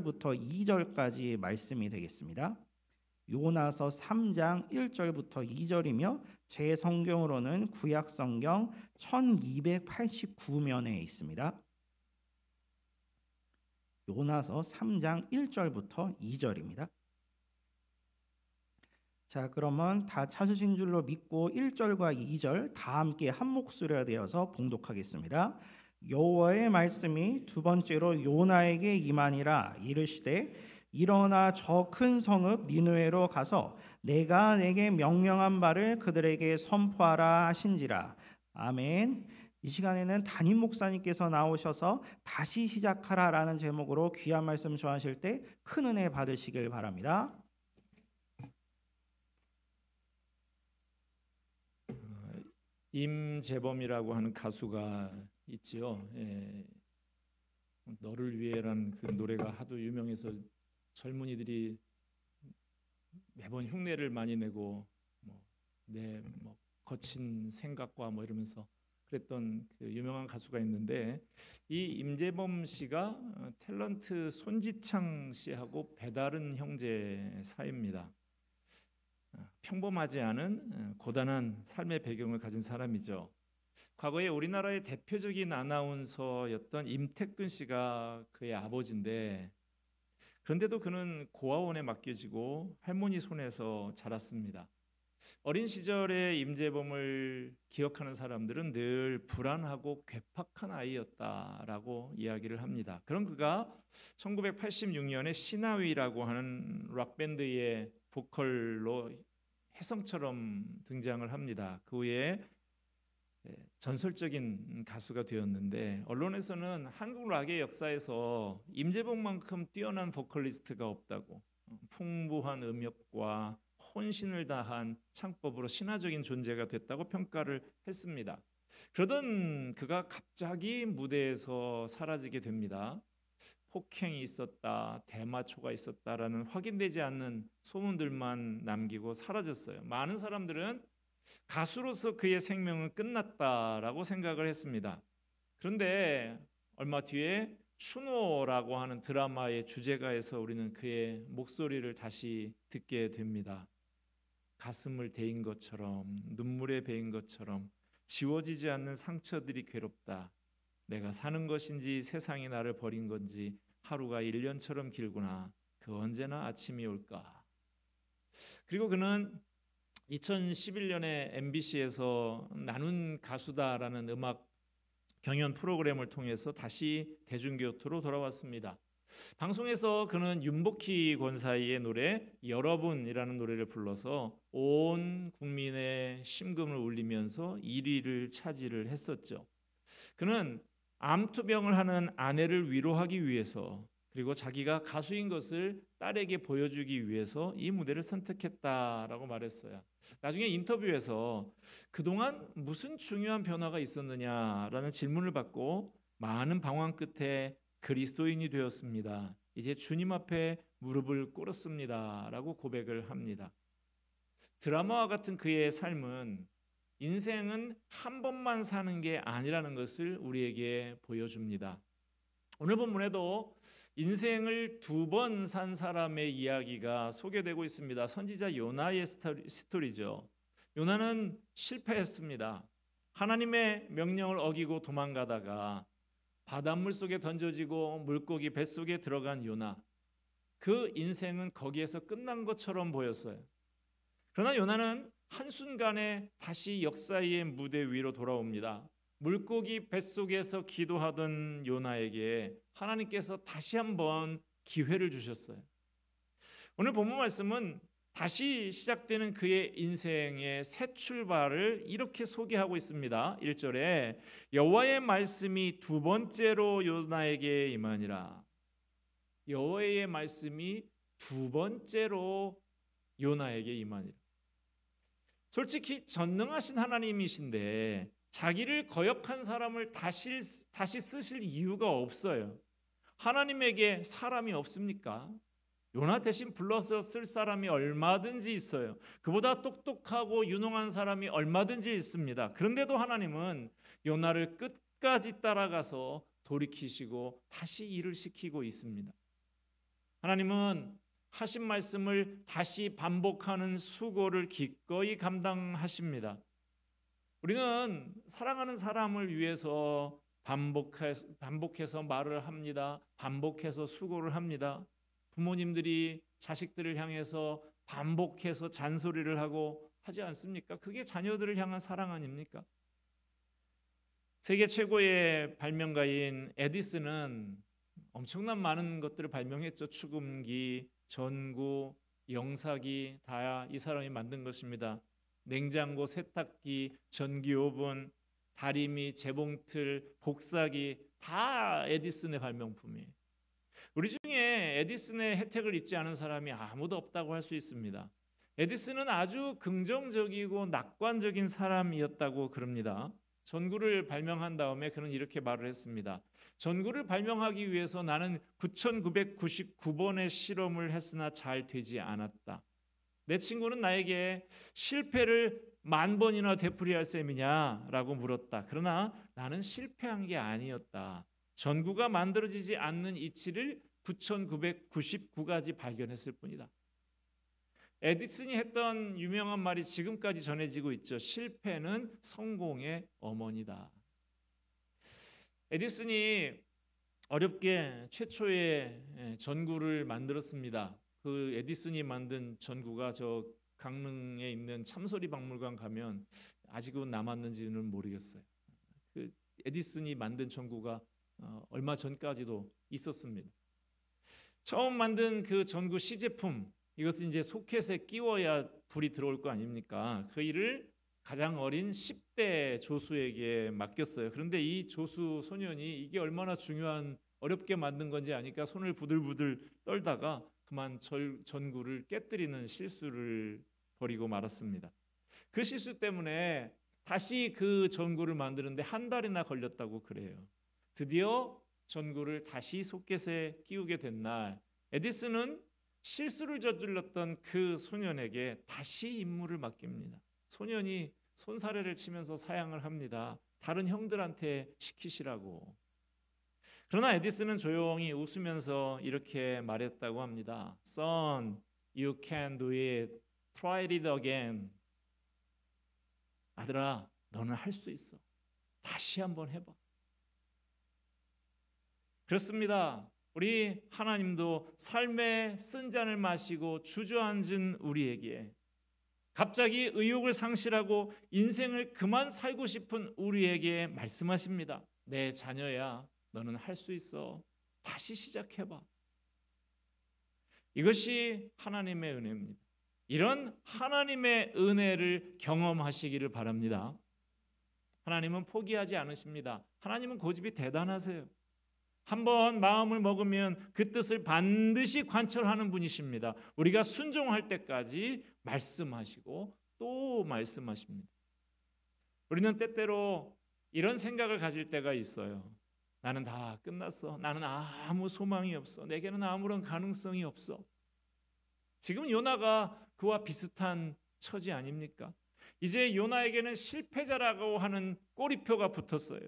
부터 2절까지 말씀이 되겠습니다. 요나서 3장 1절부터 2절이며 제 성경으로는 구약 성경 1289면에 있습니다. 요나서 3장 1절부터 2절입니다. 자, 그러면 다 찾으신 줄로 믿고 1절과 2절 다 함께 한 목소리가 되어서 봉독하겠습니다. 여호와의 말씀이 두 번째로 요나에게 임하니라. 이르시되 일어나 저 큰 성읍 니느웨로 가서 내가 내게 명령한 바를 그들에게 선포하라 하신지라. 아멘. 이 시간에는 담임 목사님께서 나오셔서 다시 시작하라라는 제목으로 귀한 말씀 전하실 때 큰 은혜 받으시길 바랍니다. 임재범이라고 하는 가수가 있지요. 너를 위해라는 그 노래가 하도 유명해서 젊은이들이 매번 흉내를 많이 내고 내 거친 생각과 이러면서 그랬던 그 유명한 가수가 있는데, 이 임재범 씨가 탤런트 손지창 씨하고 배다른 형제 사이입니다. 평범하지 않은 고단한 삶의 배경을 가진 사람이죠. 과거에 우리나라의 대표적인 아나운서였던 임태근 씨가 그의 아버지인데, 그런데도 그는 고아원에 맡겨지고 할머니 손에서 자랐습니다. 어린 시절의 임재범을 기억하는 사람들은 늘 불안하고 괴팍한 아이였다라고 이야기를 합니다. 그런 그가 1986년에 시나위라고 하는 락밴드의 보컬로 혜성처럼 등장을 합니다. 그 후에 전설적인 가수가 되었는데, 언론에서는 한국 락의 역사에서 임재범만큼 뛰어난 보컬리스트가 없다고, 풍부한 음역과 혼신을 다한 창법으로 신화적인 존재가 됐다고 평가를 했습니다. 그러던 그가 갑자기 무대에서 사라지게 됩니다. 폭행이 있었다, 대마초가 있었다라는 확인되지 않는 소문들만 남기고 사라졌어요. 많은 사람들은 가수로서 그의 생명은 끝났다라고 생각을 했습니다. 그런데 얼마 뒤에 추노라고 하는 드라마의 주제가에서 우리는 그의 목소리를 다시 듣게 됩니다. 가슴을 데인 것처럼, 눈물에 베인 것처럼 지워지지 않는 상처들이 괴롭다. 내가 사는 것인지 세상이 나를 버린 건지 하루가 1년처럼 길구나. 그 언제나 아침이 올까. 그리고 그는 2011년에 MBC에서 나눈 가수다라는 음악 경연 프로그램을 통해서 다시 대중교토로 돌아왔습니다. 방송에서 그는 윤복희 권사의 노래 여러분이라는 노래를 불러서 온 국민의 심금을 울리면서 1위를 차지를 했었죠. 그는 암투병을 하는 아내를 위로하기 위해서, 그리고 자기가 가수인 것을 딸에게 보여주기 위해서 이 무대를 선택했다라고 말했어요. 나중에 인터뷰에서 그동안 무슨 중요한 변화가 있었느냐라는 질문을 받고 많은 방황 끝에 그리스도인이 되었습니다. 이제 주님 앞에 무릎을 꿇었습니다 라고 고백을 합니다. 드라마와 같은 그의 삶은 인생은 한 번만 사는 게 아니라는 것을 우리에게 보여줍니다. 오늘 본문에도 인생을 2번 산 사람의 이야기가 소개되고 있습니다. 선지자 요나의 스토리죠. 요나는 실패했습니다. 하나님의 명령을 어기고 도망가다가 바닷물 속에 던져지고 물고기 뱃속에 들어간 요나. 그 인생은 거기에서 끝난 것처럼 보였어요. 그러나 요나는 한순간에 다시 역사의 무대 위로 돌아옵니다. 물고기 뱃속에서 기도하던 요나에게 하나님께서 다시 한번 기회를 주셨어요. 오늘 본문 말씀은 다시 시작되는 그의 인생의 새 출발을 이렇게 소개하고 있습니다. 1절에 여호와의 말씀이 2번째로 요나에게 임하니라. 여호와의 말씀이 2번째로 요나에게 임하니라. 솔직히 전능하신 하나님이신데 자기를 거역한 사람을 다시 쓰실 이유가 없어요. 하나님에게 사람이 없습니까? 요나 대신 불러서 쓸 사람이 얼마든지 있어요. 그보다 똑똑하고 유능한 사람이 얼마든지 있습니다. 그런데도 하나님은 요나를 끝까지 따라가서 돌이키시고 다시 일을 시키고 있습니다. 하나님은 하신 말씀을 다시 반복하는 수고를 기꺼이 감당하십니다. 우리는 사랑하는 사람을 위해서 반복해서 말을 합니다. 반복해서 수고를 합니다. 부모님들이 자식들을 향해서 반복해서 잔소리를 하고 하지 않습니까? 그게 자녀들을 향한 사랑 아닙니까? 세계 최고의 발명가인 에디슨은 엄청난 많은 것들을 발명했죠. 축음기, 전구, 영사기 다 이 사람이 만든 것입니다. 냉장고, 세탁기, 전기오븐, 다리미, 재봉틀, 복사기 다 에디슨의 발명품이에요. 우리 중에 에디슨의 혜택을 입지 않은 사람이 아무도 없다고 할 수 있습니다. 에디슨은 아주 긍정적이고 낙관적인 사람이었다고 그럽니다. 전구를 발명한 다음에 그는 이렇게 말을 했습니다. 전구를 발명하기 위해서 나는 9,999번의 실험을 했으나 잘 되지 않았다. 내 친구는 나에게 실패를 10,000번이나 되풀이할 셈이냐 라고 물었다. 그러나 나는 실패한 게 아니었다. 전구가 만들어지지 않는 이치를 9,999가지 발견했을 뿐이다. 에디슨이 했던 유명한 말이 지금까지 전해지고 있죠. 실패는 성공의 어머니다. 에디슨이 어렵게 최초의 전구를 만들었습니다. 그 에디슨이 만든 전구가 저 강릉에 있는 참소리 박물관 가면 아직은 남았는지는 모르겠어요. 그 에디슨이 만든 전구가 얼마 전까지도 있었습니다. 처음 만든 그 전구 시제품, 이것은 이제 소켓에 끼워야 불이 들어올 거 아닙니까? 그 일을 가장 어린 10대 조수에게 맡겼어요. 그런데 이 조수 소년이 이게 얼마나 중요한 어렵게 만든 건지 아니까 손을 부들부들 떨다가 그만 전구를 깨뜨리는 실수를 벌이고 말았습니다. 그 실수 때문에 다시 그 전구를 만드는데 한 달이나 걸렸다고 그래요. 드디어 전구를 다시 소켓에 끼우게 된 날, 에디슨은 실수를 저질렀던 그 소년에게 다시 임무를 맡깁니다. 소년이 손사래를 치면서 사양을 합니다. 다른 형들한테 시키시라고. 그러나 에디슨은 조용히 웃으면서 이렇게 말했다고 합니다. Son, you can do it. Try it again. 아들아, 너는 할 수 있어. 다시 한번 해봐. 그렇습니다. 우리 하나님도 삶의 쓴 잔을 마시고 주저앉은 우리에게, 갑자기 의욕을 상실하고 인생을 그만 살고 싶은 우리에게 말씀하십니다. 내 자녀야, 너는 할 수 있어. 다시 시작해봐. 이것이 하나님의 은혜입니다. 이런 하나님의 은혜를 경험하시기를 바랍니다. 하나님은 포기하지 않으십니다. 하나님은 고집이 대단하세요. 한번 마음을 먹으면 그 뜻을 반드시 관철하는 분이십니다. 우리가 순종할 때까지 말씀하시고 또 말씀하십니다. 우리는 때때로 이런 생각을 가질 때가 있어요. 나는 다 끝났어. 나는 아무 소망이 없어. 내게는 아무런 가능성이 없어. 지금 요나가 그와 비슷한 처지 아닙니까? 이제 요나에게는 실패자라고 하는 꼬리표가 붙었어요.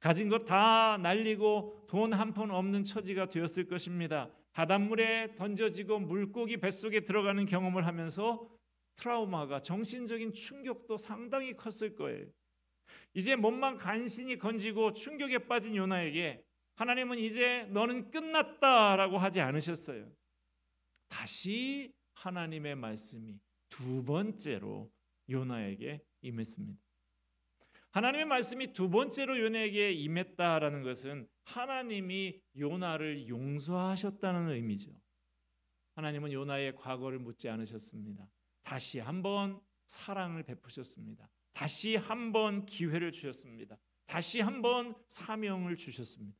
가진 것 다 날리고 돈 한 푼 없는 처지가 되었을 것입니다. 바닷물에 던져지고 물고기 뱃속에 들어가는 경험을 하면서 트라우마가, 정신적인 충격도 상당히 컸을 거예요. 이제 몸만 간신히 건지고 충격에 빠진 요나에게 하나님은 이제 너는 끝났다라고 하지 않으셨어요. 다시 하나님의 말씀이 두 번째로 요나에게 임했습니다. 하나님의 말씀이 두 번째로 요나에게 임했다라는 것은 하나님이 요나를 용서하셨다는 의미죠. 하나님은 요나의 과거를 묻지 않으셨습니다. 다시 한번 사랑을 베푸셨습니다. 다시 한번 기회를 주셨습니다. 다시 한번 사명을 주셨습니다.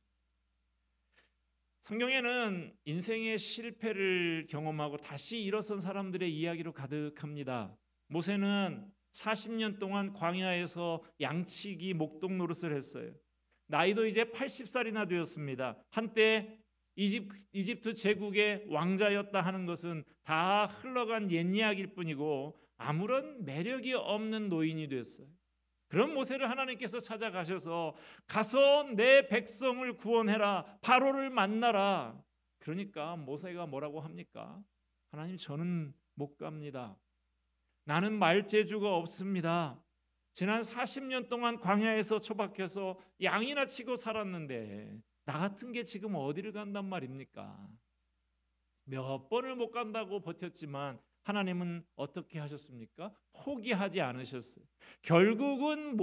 성경에는 인생의 실패를 경험하고 다시 일어선 사람들의 이야기로 가득합니다. 모세는 40년 동안 광야에서 양치기 목동 노릇을 했어요. 나이도 이제 80살이나 되었습니다. 한때 이집트 제국의 왕자였다 하는 것은 다 흘러간 옛 이야기일 뿐이고 아무런 매력이 없는 노인이 됐어요. 그런 모세를 하나님께서 찾아가셔서 가서 내 백성을 구원해라. 바로를 만나라. 그러니까 모세가 뭐라고 합니까? 하나님, 저는 못 갑니다. 나는 말재주가 없습니다. 지난 40년 동안 광야에서 처박혀서 양이나 치고 살았는데 나 같은 게 지금 어디를 간단 말입니까? 몇 번을 못 간다고 버텼지만 하나님은 어떻게 하셨습니까? 포기하지 않으셨어요. 결국은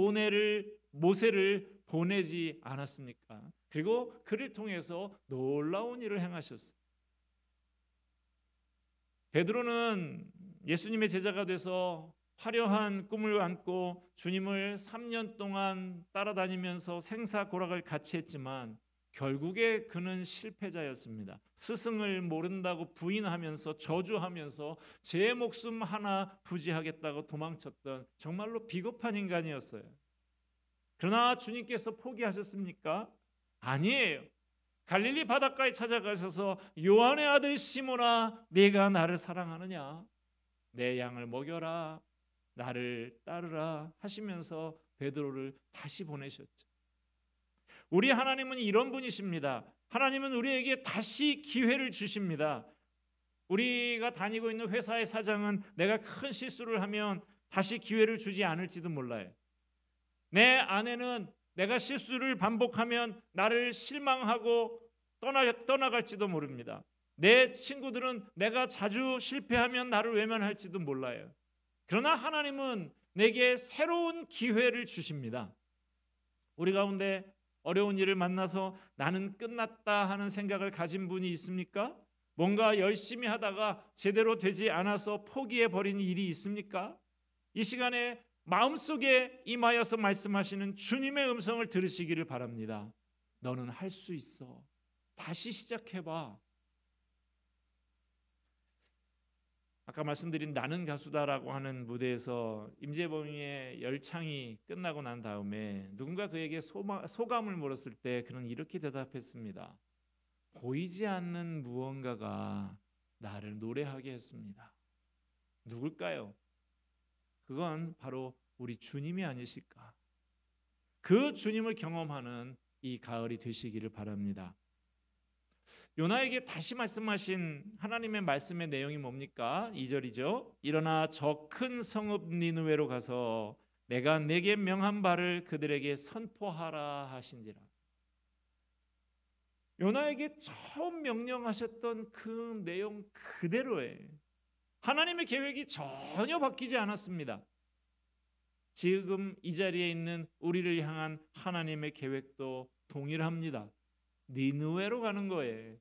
모세를 보내지 않았습니까? 그리고 그를 통해서 놀라운 일을 행하셨어요. 베드로는 예수님의 제자가 돼서 화려한 꿈을 안고 주님을 3년 동안 따라다니면서 생사고락을 같이 했지만 결국에 그는 실패자였습니다. 스승을 모른다고 부인하면서 저주하면서 제 목숨 하나 부지하겠다고 도망쳤던 정말로 비겁한 인간이었어요. 그러나 주님께서 포기하셨습니까? 아니에요. 갈릴리 바닷가에 찾아가셔서 요한의 아들 시몬아, 네가 나를 사랑하느냐? 내 양을 먹여라, 나를 따르라 하시면서 베드로를 다시 보내셨죠. 우리 하나님은 이런 분이십니다. 하나님은 우리에게 다시 기회를 주십니다. 우리가 다니고 있는 회사의 사장은 내가 큰 실수를 하면 다시 기회를 주지 않을지도 몰라요. 내 아내는 내가 실수를 반복하면 나를 실망하고 떠나갈지도 모릅니다. 내 친구들은 내가 자주 실패하면 나를 외면할지도 몰라요. 그러나 하나님은 내게 새로운 기회를 주십니다. 우리 가운데 어려운 일을 만나서 나는 끝났다 하는 생각을 가진 분이 있습니까? 뭔가 열심히 하다가 제대로 되지 않아서 포기해버린 일이 있습니까? 이 시간에 마음속에 임하여서 말씀하시는 주님의 음성을 들으시기를 바랍니다. 너는 할 수 있어. 다시 시작해봐. 아까 말씀드린 나는 가수다라고 하는 무대에서 임재범의 열창이 끝나고 난 다음에 누군가 그에게 소감을 물었을 때 그는 이렇게 대답했습니다. 보이지 않는 무언가가 나를 노래하게 했습니다. 누굴까요? 그건 바로 우리 주님이 아니실까? 그 주님을 경험하는 이 가을이 되시기를 바랍니다. 요나에게 다시 말씀하신 하나님의 말씀의 내용이 뭡니까? 2절이죠. 일어나 저 큰 성읍 니느웨로 가서 내가 내게 명한 바를 그들에게 선포하라 하신지라. 요나에게 처음 명령하셨던 그 내용 그대로예요. 하나님의 계획이 전혀 바뀌지 않았습니다. 지금 이 자리에 있는 우리를 향한 하나님의 계획도 동일합니다. 니느웨로 가는 거예요.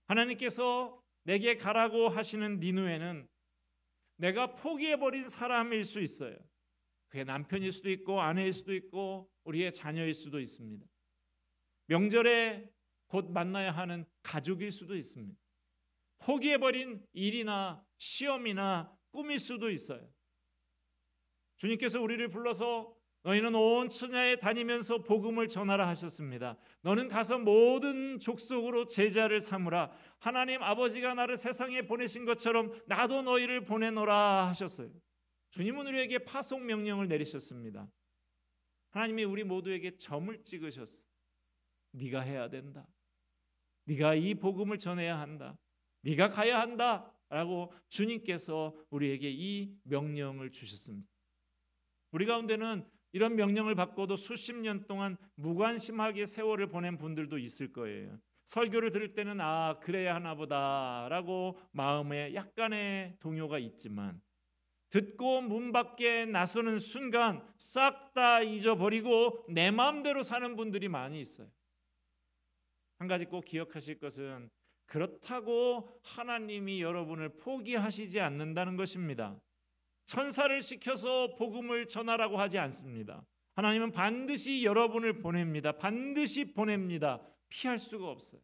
하나님께서 내게 가라고 하시는 니느웨는 내가 포기해버린 사람일 수 있어요. 그게 남편일 수도 있고 아내일 수도 있고 우리의 자녀일 수도 있습니다. 명절에 곧 만나야 하는 가족일 수도 있습니다. 포기해버린 일이나 시험이나 꿈일 수도 있어요. 주님께서 우리를 불러서 너희는 온 천하에 다니면서 복음을 전하라 하셨습니다. 너는 가서 모든 족속으로 제자를 삼으라. 하나님 아버지가 나를 세상에 보내신 것처럼 나도 너희를 보내노라 하셨어요. 주님은 우리에게 파송 명령을 내리셨습니다. 하나님이 우리 모두에게 점을 찍으셨어요. 네가 해야 된다. 네가 이 복음을 전해야 한다. 네가 가야 한다 라고 주님께서 우리에게 이 명령을 주셨습니다. 우리 가운데는 이런 명령을 받고도 수십 년 동안 무관심하게 세월을 보낸 분들도 있을 거예요. 설교를 들을 때는 그래야 하나 보다라고 마음에 약간의 동요가 있지만 듣고 문 밖에 나서는 순간 싹 다 잊어버리고 내 마음대로 사는 분들이 많이 있어요. 한 가지 꼭 기억하실 것은 그렇다고 하나님이 여러분을 포기하시지 않는다는 것입니다. 천사를 시켜서 복음을 전하라고 하지 않습니다. 하나님은 반드시 여러분을 보냅니다. 반드시 보냅니다. 피할 수가 없어요.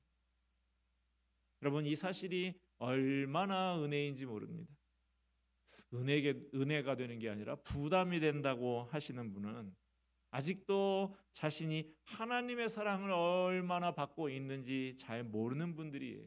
여러분, 이 사실이 얼마나 은혜인지 모릅니다. 은혜가 되는 게 아니라 부담이 된다고 하시는 분은 아직도 자신이 하나님의 사랑을 얼마나 받고 있는지 잘 모르는 분들이에요.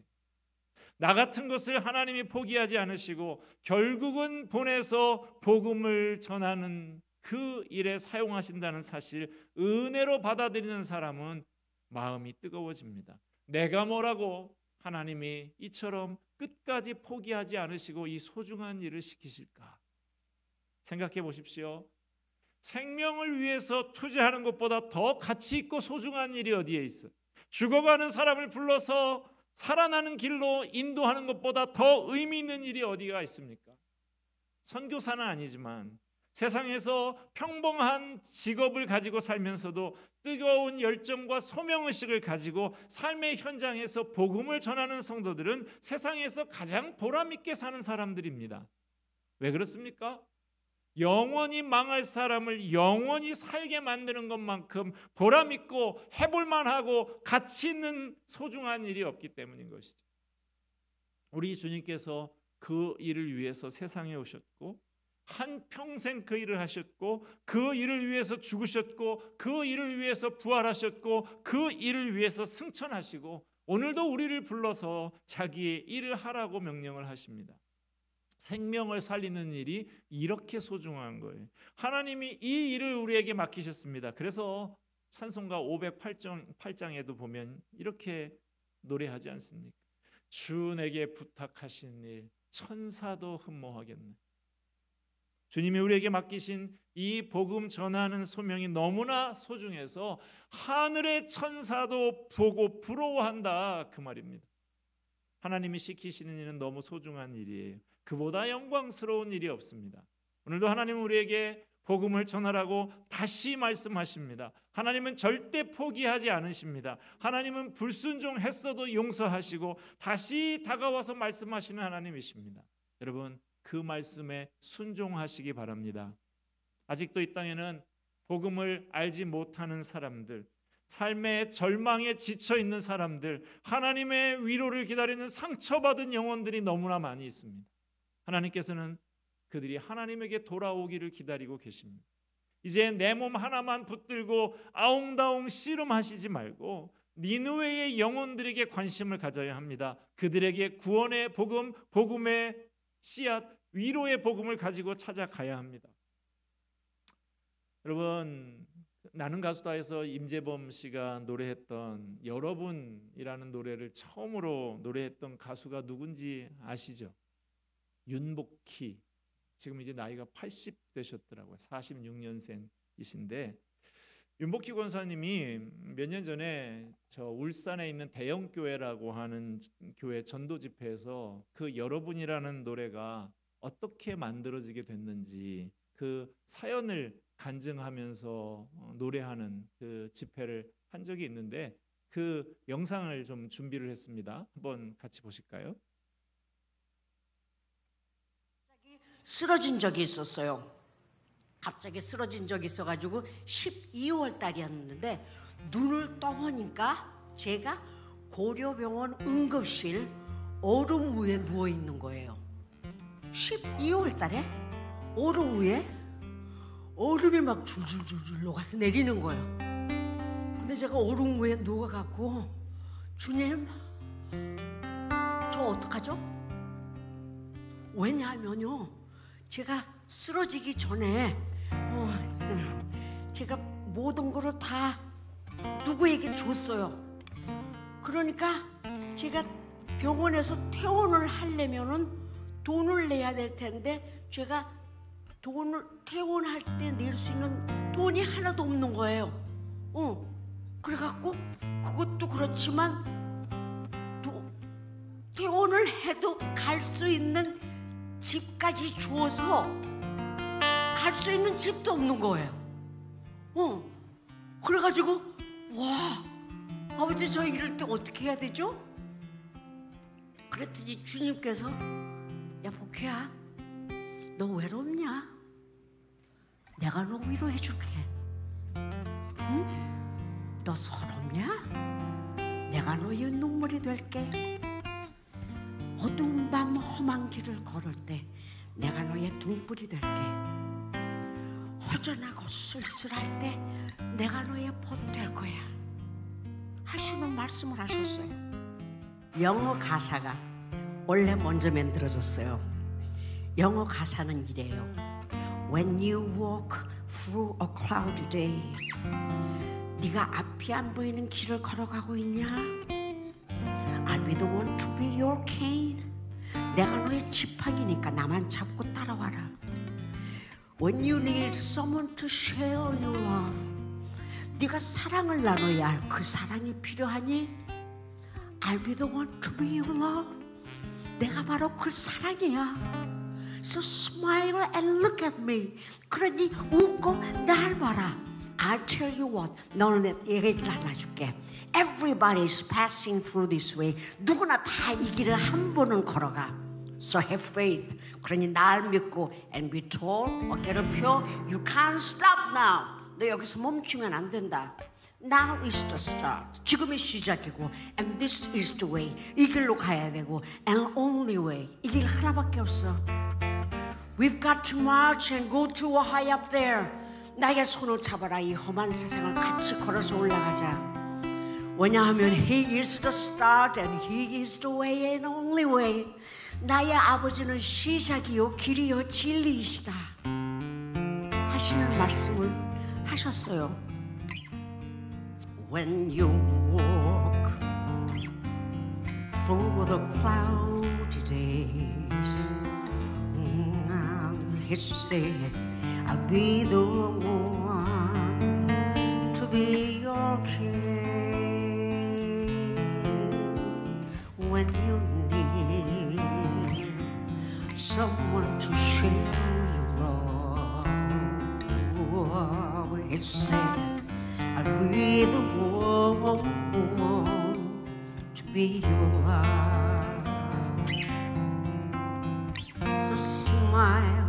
나 같은 것을 하나님이 포기하지 않으시고 결국은 보내서 복음을 전하는 그 일에 사용하신다는 사실, 은혜로 받아들이는 사람은 마음이 뜨거워집니다. 내가 뭐라고 하나님이 이처럼 끝까지 포기하지 않으시고 이 소중한 일을 시키실까? 생각해 보십시오. 생명을 위해서 투자하는 것보다 더 가치 있고 소중한 일이 어디에 있어? 죽어가는 사람을 불러서 살아나는 길로 인도하는 것보다 더 의미 있는 일이 어디가 있습니까? 선교사는 아니지만 세상에서 평범한 직업을 가지고 살면서도 뜨거운 열정과 소명의식을 가지고 삶의 현장에서 복음을 전하는 성도들은 세상에서 가장 보람있게 사는 사람들입니다. 왜 그렇습니까? 영원히 망할 사람을 영원히 살게 만드는 것만큼 보람있고 해볼만하고 가치 있는 소중한 일이 없기 때문인 것이죠. 우리 주님께서 그 일을 위해서 세상에 오셨고 한평생 그 일을 하셨고 그 일을 위해서 죽으셨고 그 일을 위해서 부활하셨고 그 일을 위해서 승천하시고 오늘도 우리를 불러서 자기의 일을 하라고 명령을 하십니다. 생명을 살리는 일이 이렇게 소중한 거예요. 하나님이 이 일을 우리에게 맡기셨습니다. 그래서 찬송가 508장에도 보면 이렇게 노래하지 않습니까? 주 내게 부탁하신 일 천사도 흠모하겠네. 주님이 우리에게 맡기신 이 복음 전하는 소명이 너무나 소중해서 하늘의 천사도 보고 부러워한다 그 말입니다. 하나님이 시키시는 일은 너무 소중한 일이에요. 그보다 영광스러운 일이 없습니다. 오늘도 하나님은 우리에게 복음을 전하라고 다시 말씀하십니다. 하나님은 절대 포기하지 않으십니다. 하나님은 불순종했어도 용서하시고 다시 다가와서 말씀하시는 하나님이십니다. 여러분 그 말씀에 순종하시기 바랍니다. 아직도 이 땅에는 복음을 알지 못하는 사람들, 삶의 절망에 지쳐 있는 사람들, 하나님의 위로를 기다리는 상처받은 영혼들이 너무나 많이 있습니다. 하나님께서는 그들이 하나님에게 돌아오기를 기다리고 계십니다. 이제 내 몸 하나만 붙들고 아웅다웅 씨름하시지 말고 니느웨의 영혼들에게 관심을 가져야 합니다. 그들에게 구원의 복음, 복음의 씨앗, 위로의 복음을 가지고 찾아가야 합니다. 여러분 나는 가수다에서 임재범 씨가 노래했던 여러분이라는 노래를 처음으로 노래했던 가수가 누군지 아시죠? 윤복희. 지금 이제 나이가 80 되셨더라고요. 46년생이신데 윤복희 권사님이 몇 년 전에 저 울산에 있는 대형교회라고 하는 교회 전도 집회에서 그 여러분이라는 노래가 어떻게 만들어지게 됐는지 그 사연을 간증하면서 노래하는 그 집회를 한 적이 있는데 그 영상을 좀 준비를 했습니다. 한번 같이 보실까요? 쓰러진 적이 있었어요. 갑자기 쓰러진 적이 있어가지고 12월 달이었는데 눈을 떠보니까 제가 고려병원 응급실 얼음 위에 누워있는 거예요. 12월 달에 얼음 위에 얼음이 막 줄줄줄줄 녹아서 내리는 거예요. 근데 제가 얼음 위에 누워갖고 주님 저 어떡하죠? 왜냐하면요 제가 쓰러지기 전에 제가 모든 거를 다 누구에게 줬어요. 그러니까 제가 병원에서 퇴원을 하려면은 돈을 내야 될 텐데 제가 돈을 퇴원할 때 낼 수 있는 돈이 하나도 없는 거예요. 그래갖고 그것도 그렇지만 퇴원을 해도 갈 수 있는 집까지 주어서 갈 수 있는 집도 없는 거예요. 그래가지고 와 아버지 저 이럴 때 어떻게 해야 되죠? 그랬더니 주님께서 야 복혜야 너 외롭냐? 내가 너 위로해줄게. 응? 너 서럽냐? 내가 너의 눈물이 될게. 어두운 밤 험한 길을 걸을 때 내가 너의 등불이 될게. 허전하고 쓸쓸할 때 내가 너의 봇 될 거야 하시는 말씀을 하셨어요. 영어 가사가 원래 먼저 만들어졌어요. 영어 가사는 이래요. When you walk through a cloudy day, 네가 앞이 안 보이는 길을 걸어가고 있냐? I'll be the one to be your cane. 내가 너의 지팡이니까 나만 잡고 따라와라. When you need someone to share your love, 네가 사랑을 나눠야 할 그 사랑이 필요하니? I'll be the one to be your love. 내가 바로 그 사랑이야. So smile and look at me. 그러니 웃고 날 봐라. I'll tell you what. 너는 얘기를 하나 줄게. Everybody's passing through this way. 누구나 다 이 길을 한 번은 걸어가. So have faith. 그러니 날 믿고 and be tall. 어깨를 펴. You can't stop now. 너 여기서 멈추면 안 된다. Now is the start. 지금이 시작이고 and this is the way. 이 길로 가야 되고 and only way. 이 길 하나밖에 없어. We've got to march and go to high up there. 나의 손을 잡아라. 이 험한 세상을 같이 걸어서 올라가자. 왜냐하면 He is the start and He is the way and only way. 나의 아버지는 시작이요 길이요 진리이시다 하시는 말씀을 하셨어요. When you walk through the cloudy days, He said, I'll be the one to be your king. When you need someone to share your love, He said, I'll be the one to be your love. So smile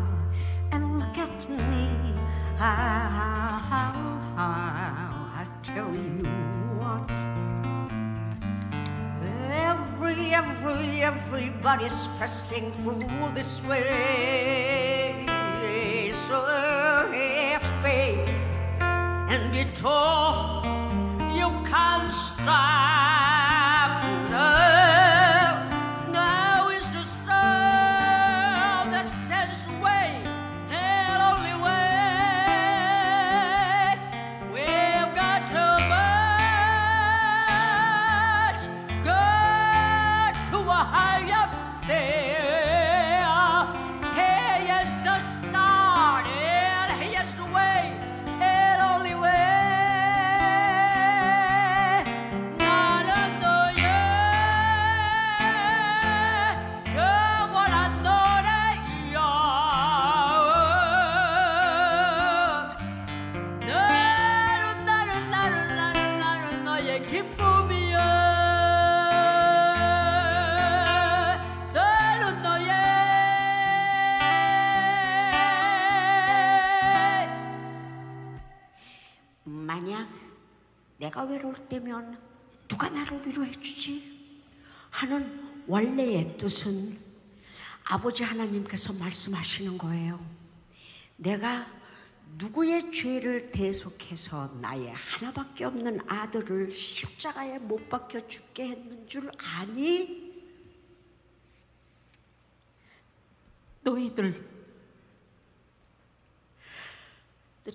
and look at me. I tell you what. Everybody's passing through this way. So have faith and be tall. You can't stop. Now is the storm that sends away and only way. We've got to march, go to a high up there. He is the start and He is the way and only way. 나는 너의 영원한 노래야. 나는 너의 기쁨이야. 나는 너의 만약 내가 외로울 때면 누가 나를 위로해 주지? 하는 원래의 뜻은 아버지 하나님께서 말씀하시는 거예요. 내가 누구의 죄를 대속해서 나의 하나밖에 없는 아들을 십자가에 못 박혀 죽게 했는 줄 아니? 너희들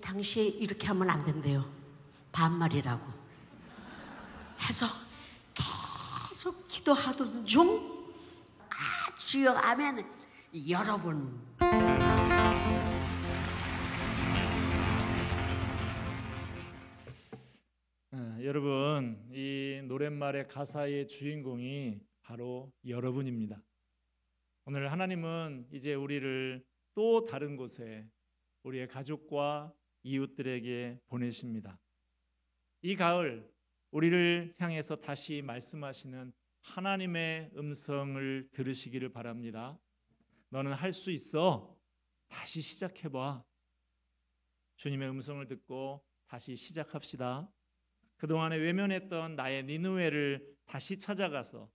당시에 이렇게 하면 안 된대요. 반말이라고 해서 계속 기도하던 중 주여 아멘. 여러분 여러분, 이 노랫말의 가사의 주인공이 바로 여러분입니다. 오늘 하나님은 이제 우리를 또 다른 곳에 우리의 가족과 이웃들에게 보내십니다. 이 가을 우리를 향해서 다시 말씀하시는 하나님의 음성을 들으시기를 바랍니다. 너는 할 수 있어. 다시 시작해봐. 주님의 음성을 듣고 다시 시작합시다. 그동안에 외면했던 나의 니느웨를 다시 찾아가서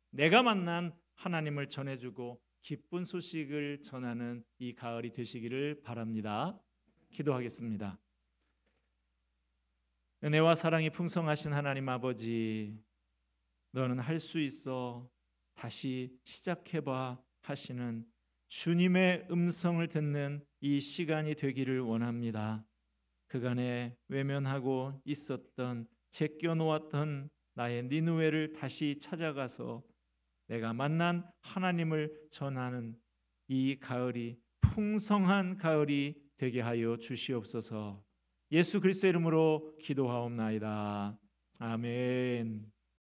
내가 만난 하나님을 전해주고 기쁜 소식을 전하는 이 가을이 되시기를 바랍니다. 기도하겠습니다. 은혜와 사랑이 풍성하신 하나님 아버지, 너는 할 수 있어. 다시 시작해봐 하시는 주님의 음성을 듣는 이 시간이 되기를 원합니다. 그간에 외면하고 있었던 제껴놓았던 나의 니느웨를 다시 찾아가서 내가 만난 하나님을 전하는 이 가을이 풍성한 가을이 되게 하여 주시옵소서. 예수 그리스도의 이름으로 기도하옵나이다. 아멘.